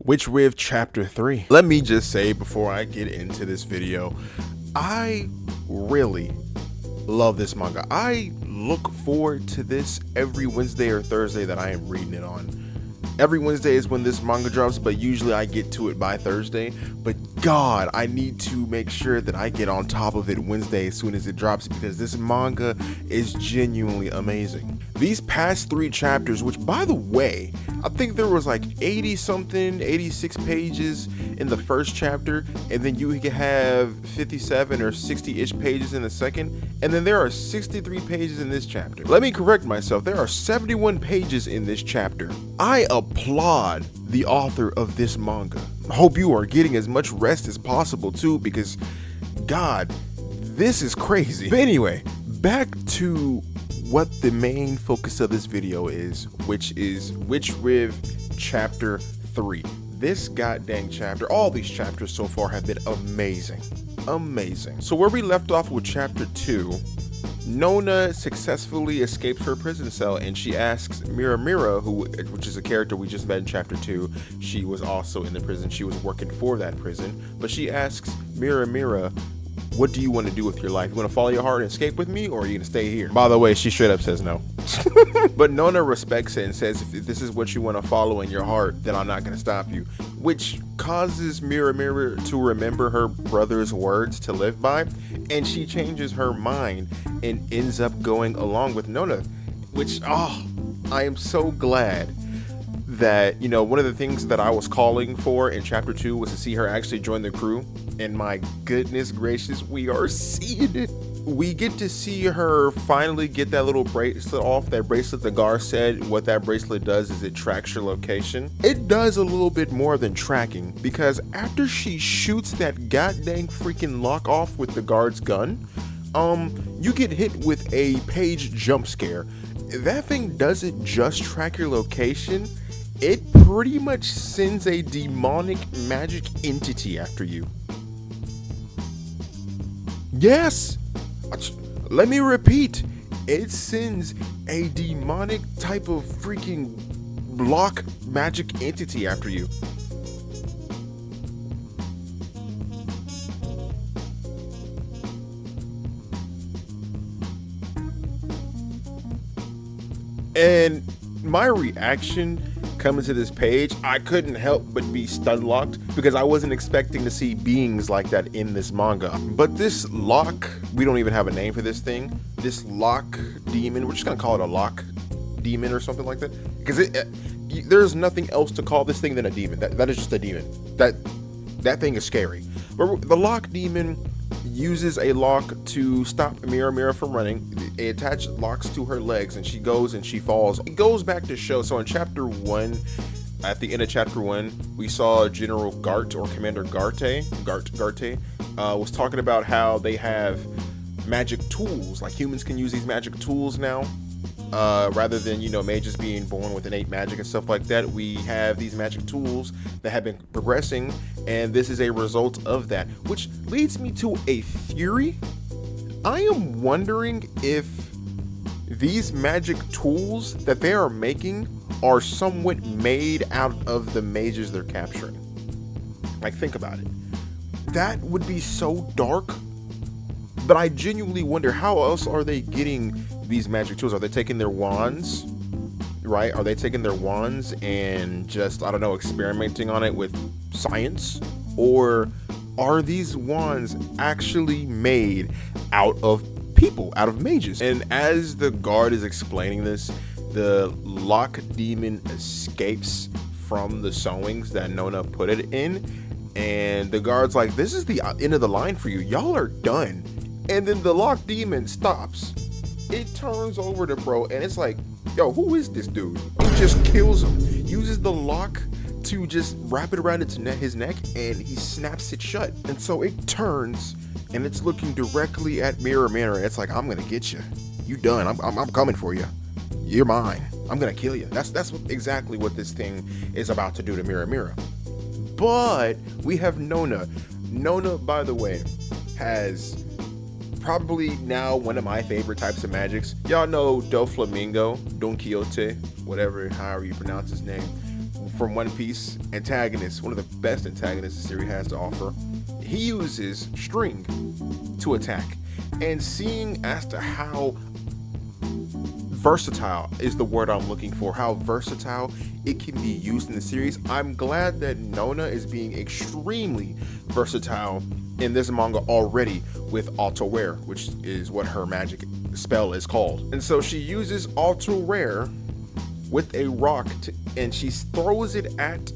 WITCHRIV Chapter 3. Let me just say before I get into this video, I really love this manga. I look forward to this every Wednesday or Thursday that I am reading it on. Every Wednesday is when this manga drops, but usually I get to it by Thursday. But God, I need to make sure that I get on top of it Wednesday as soon as it drops, because this manga is genuinely amazing. These past 3 chapters, which by the way, I think there was like 80 something, 86 pages in the first chapter, and then you can have 57 or 60-ish pages in the second, and then there are 63 pages in this chapter. Let me correct myself, there are 71 pages in this chapter. I applaud the author of this manga. I hope you are getting as much rest as possible too, because God, this is crazy. But anyway, back to what the main focus of this video is, which is WITCHRIV Chapter 3. This goddamn chapter, all these chapters so far have been amazing. So where we left off with Chapter 2, Nona successfully escapes her prison cell, and she asks Mira, which is a character we just met in Chapter 2. She was also in the prison. She was working for that prison, but she asks Mira, what do you want to do with your life? You want to follow your heart and escape with me, or are you going to stay here? By the way, she straight up says no. But Nona respects it and says, if this is what you want to follow in your heart, then I'm not going to stop you. Which causes Mira to remember her brother's words to live by. And she changes her mind and ends up going along with Nona. Which, I am so glad that, you know, one of the things that I was calling for in Chapter 2 was to see her actually join the crew. And my goodness gracious, we are seeing it. We get to see her finally get that little bracelet off. That bracelet, the guard said what that bracelet does is it tracks your location. It does a little bit more than tracking, because after she shoots that goddamn freaking lock off with the guard's gun, you get hit with a page jump scare. That thing doesn't just track your location, it pretty much sends a demonic magic entity after you. Yes, let me repeat, it sends a demonic type of freaking block magic entity after you. And my reaction coming to this page, I couldn't help but be stun locked, because I wasn't expecting to see beings like that in this manga. But this lock, we don't even have a name for this thing, this lock demon, we're just gonna call it a lock demon or something like that, because there's nothing else to call this thing than a demon. That is just a demon. That thing is scary. But the lock demon uses a lock to stop Mira from running. It attached locks to her legs, and she goes and she falls. It goes back to show, so in Chapter 1, at the end of Chapter 1, we saw General Gart, or Commander Garte was talking about how they have magic tools, like humans can use these magic tools now. Rather than, you know, mages being born with innate magic and stuff like that, we have these magic tools that have been progressing, and this is a result of that, which leads me to a theory. I am wondering if these magic tools that they are making are somewhat made out of the mages they're capturing. Like, think about it. That would be so dark, but I genuinely wonder, how else are they getting these magic tools? Are they taking their wands, right? Are they taking their wands and just, I don't know, experimenting on it with science? Or are these wands actually made out of people, out of mages? And as the guard is explaining this, the lock demon escapes from the sewings that Nona put it in, and the guard's like, this is the end of the line for you, y'all are done. And then the lock demon stops. It turns over to bro, and it's like, yo, who is this dude? He just kills him, uses the lock to just wrap it around his neck, and he snaps it shut. And so it turns, and it's looking directly at Mira. It's like, I'm gonna get you. You done. I'm coming for you. You're mine. I'm gonna kill you. That's exactly what this thing is about to do to Mira. But we have Nona. Nona, by the way, has probably now one of my favorite types of magics. Y'all know Do Flamingo, Don Quixote, however you pronounce his name. from One Piece, antagonist, one of the best antagonists the series has to offer. He uses string to attack, and seeing as to how versatile is the word I'm looking for, how versatile it can be used in the series, I'm glad that Nona is being extremely versatile in this manga already with Auto Rare, which is what her magic spell is called. And so she uses Auto Rare with a rock and she throws it at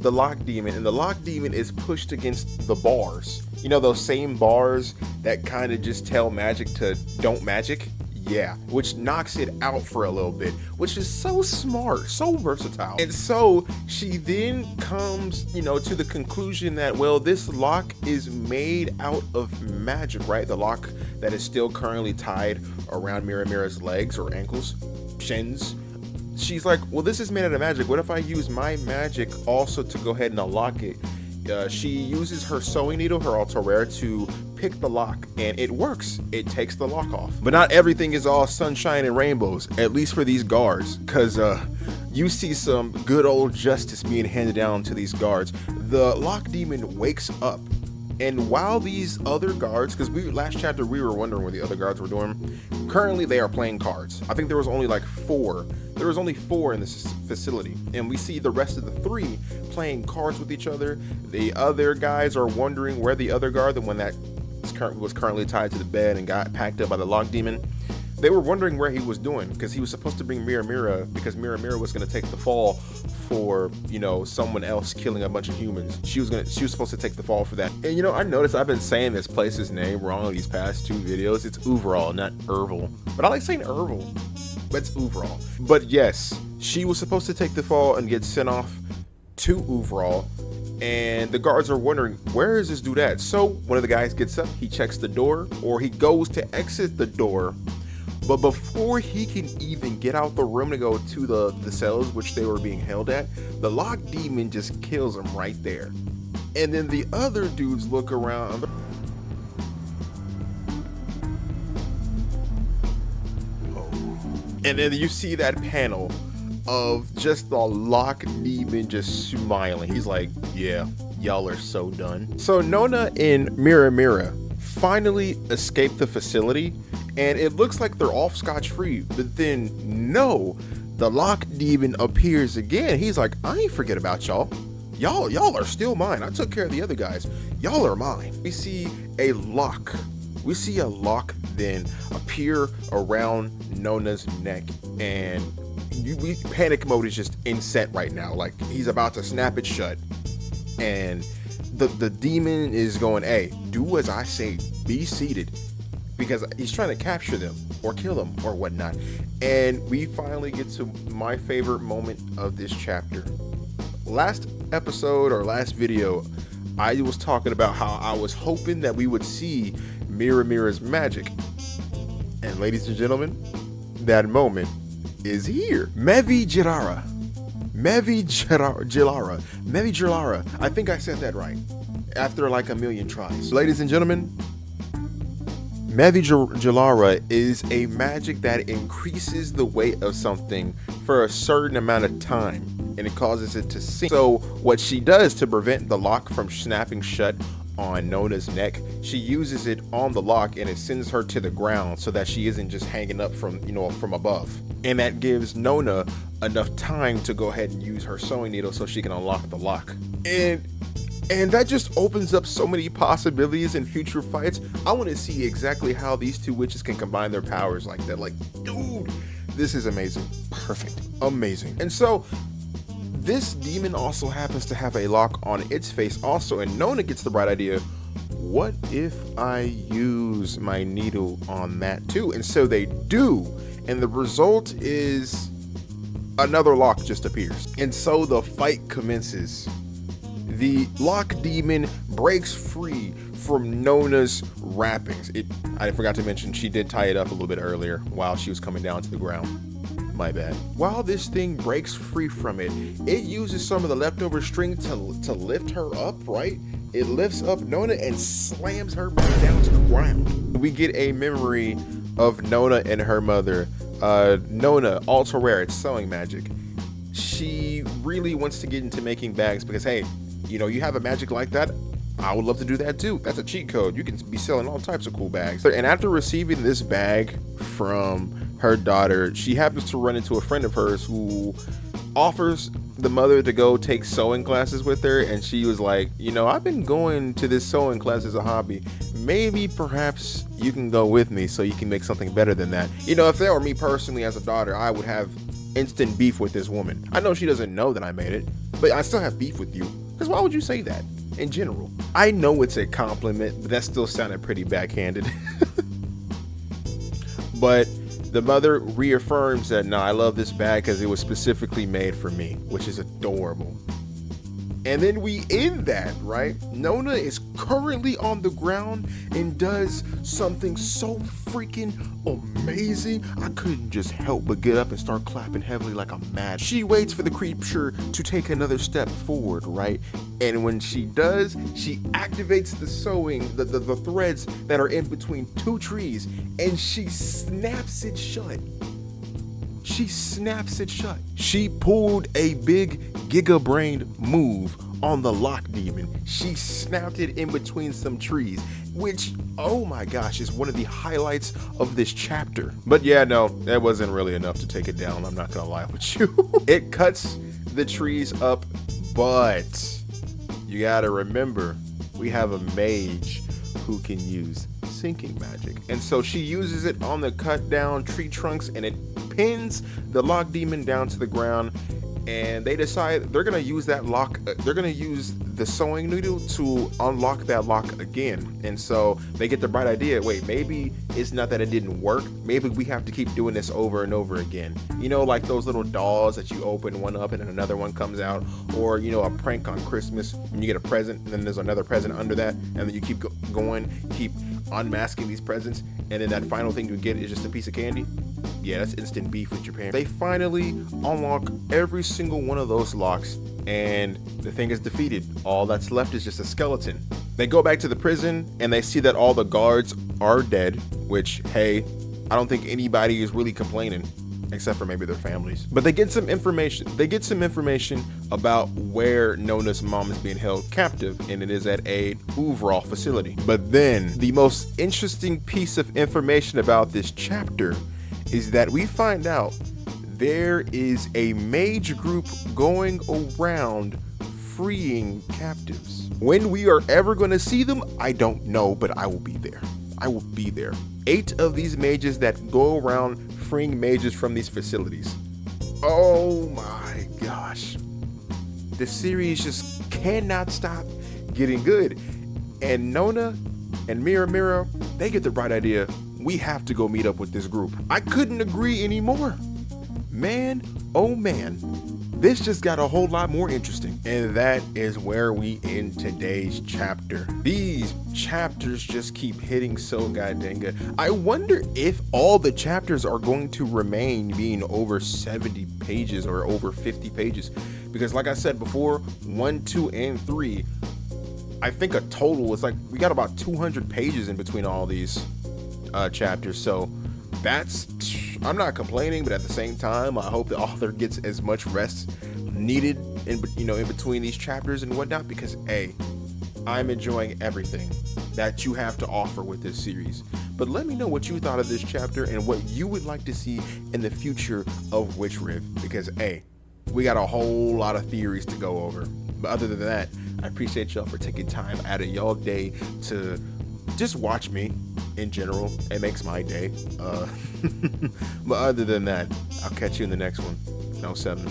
the lock demon, and the lock demon is pushed against the bars. You know, those same bars that kind of just tell magic to don't magic? Yeah, which knocks it out for a little bit, which is so smart, so versatile. And so she then comes, you know, to the conclusion that, well, this lock is made out of magic, right? The lock that is still currently tied around Mira's legs or ankles, shins. She's like, well, this is made out of magic. What if I use my magic also to go ahead and unlock it? She uses her sewing needle, her Auto Rare, to pick the lock, and it works. It takes the lock off. But not everything is all sunshine and rainbows, at least for these guards, because you see some good old justice being handed down to these guards. The lock demon wakes up, and while these other guards, because last chapter we were wondering what the other guards were doing, currently they are playing cards. I think there was only like 4. There was only 4 in this facility, and we see the rest of the 3 playing cards with each other. The other guys are wondering where the other guard, the one that was currently tied to the bed and got packed up by the lock demon, they were wondering where he was doing, because he was supposed to bring Mira, because Mira was going to take the fall for, you know, someone else killing a bunch of humans. She was supposed to take the fall for that. And you know, I noticed I've been saying this place's name wrong these past 2 videos. It's Overall, not Erval, but I like saying Erval. But it's Overall. But yes, she was supposed to take the fall and get sent off to Overall, and the guards are wondering, where is this dude at? So one of the guys gets up, he checks the door, or he goes to exit the door, but before he can even get out the room to go to the cells which they were being held at, the lock demon just kills him right there. And then the other dudes look around. And then you see that panel of just the lock demon just smiling. He's like, yeah, y'all are so done. So Nona and Mira finally escape the facility, and it looks like they're off scotch-free, but then no, the lock demon appears again. He's like, I ain't forget about y'all. Y'all are still mine. I took care of the other guys. Y'all are mine. We see a lock then appear around Nona's neck, and panic mode is just in set right now. Like, he's about to snap it shut, and the demon is going, hey, do as I say, be seated, because he's trying to capture them or kill them or whatnot. And we finally get to my favorite moment of this chapter. Last episode or last video, I was talking about how I was hoping that we would see Mira's magic, and ladies and gentlemen, that moment is here. Mevi Jirara, I think I said that right after like a million tries. Ladies and gentlemen, Mevi Jirara is a magic that increases the weight of something for a certain amount of time, and it causes it to sink. So what she does to prevent the lock from snapping shut on Nona's neck, she uses it on the lock, and it sends her to the ground so that she isn't just hanging up from above. And that gives Nona enough time to go ahead and use her sewing needle so she can unlock the lock. And that just opens up so many possibilities in future fights. I want to see exactly how these 2 witches can combine their powers like that. Like, dude, this is amazing. Perfect. Amazing. And so this demon also happens to have a lock on its face also, and Nona gets the bright idea, what if I use my needle on that too? And so they do, and the result is another lock just appears. And so the fight commences. The lock demon breaks free from Nona's wrappings. I forgot to mention, she did tie it up a little bit earlier while she was coming down to the ground. My bad. While this thing breaks free from it, it uses some of the leftover string to lift her up, right? It lifts up Nona and slams her back down to the ground. We get a memory of Nona and her mother. Nona, Ultra Rare, it's sewing magic. she really wants to get into making bags because, hey, you know, you have a magic like that, I would love to do that too. That's a cheat code. You can be selling all types of cool bags. And after receiving this bag from her daughter, she happens to run into a friend of hers who offers the mother to go take sewing classes with her. And she was like, you know, I've been going to this sewing class as a hobby. Maybe perhaps you can go with me so you can make something better than that. You know, if that were me personally as a daughter, I would have instant beef with this woman. I know she doesn't know that I made it, but I still have beef with you. Because why would you say that in general? I know it's a compliment, but that still sounded pretty backhanded. But the mother reaffirms that, no, I love this bag because it was specifically made for me, which is adorable. And then we end that, right? Nona is currently on the ground and does something so freaking amazing. I couldn't just help but get up and start clapping heavily like I'm mad. She waits for the creature to take another step forward, right? And when she does, she activates the sewing, the threads that are in between two trees, and she snaps it shut. She snaps it shut. She pulled a big giga-brained move on the lock demon. She snapped it in between some trees, which, oh my gosh, is one of the highlights of this chapter. But yeah, no, that wasn't really enough to take it down. I'm not gonna lie with you. It cuts the trees up, but you gotta remember, we have a mage who can use sinking magic. And so she uses it on the cut down tree trunks, and it pins the lock demon down to the ground. And they decide they're gonna use that lock, they're gonna use the sewing needle to unlock that lock again. And so they get the bright idea, wait, maybe it's not that it didn't work, maybe we have to keep doing this over and over again. You know, like those little dolls that you open one up and then another one comes out, or, you know, a prank on Christmas when you get a present and then there's another present under that, and then you keep going, keep unmasking these presents, and then that final thing you get is just a piece of candy. Yeah, that's instant beef with your parents. They finally unlock every single one of those locks, and the thing is defeated. All that's left is just a skeleton. They go back to the prison and they see that all the guards are dead, which, hey, I don't think anybody is really complaining except for maybe their families. But they get some information. They get some information about where Nona's mom is being held captive, and it is at a overall facility. But then the most interesting piece of information about this chapter is that we find out there is a mage group going around freeing captives. When we are ever going to see them, I don't know, but I will be there. I will be there. 8 of these mages that go around freeing mages from these facilities. Oh my gosh. The series just cannot stop getting good. And Nona and Mira, they get the bright idea, we have to go meet up with this group. I couldn't agree anymore. Man, oh man, this just got a whole lot more interesting. And that is where we end today's chapter. These chapters just keep hitting so goddamn good. I wonder if all the chapters are going to remain being over 70 pages or over 50 pages. Because like I said before, 1, 2, and 3, I think a total was like, we got about 200 pages in between all these chapters. So that's, I'm not complaining, but at the same time, I hope the author gets as much rest needed in between these chapters and whatnot, because I'm enjoying everything that you have to offer with this series. But let me know what you thought of this chapter and what you would like to see in the future of WITCHRIV, because we got a whole lot of theories to go over. But other than that, I appreciate y'all for taking time out of y'all day to just watch me. In general, it makes my day. But other than that, I'll catch you in the next one. No 7.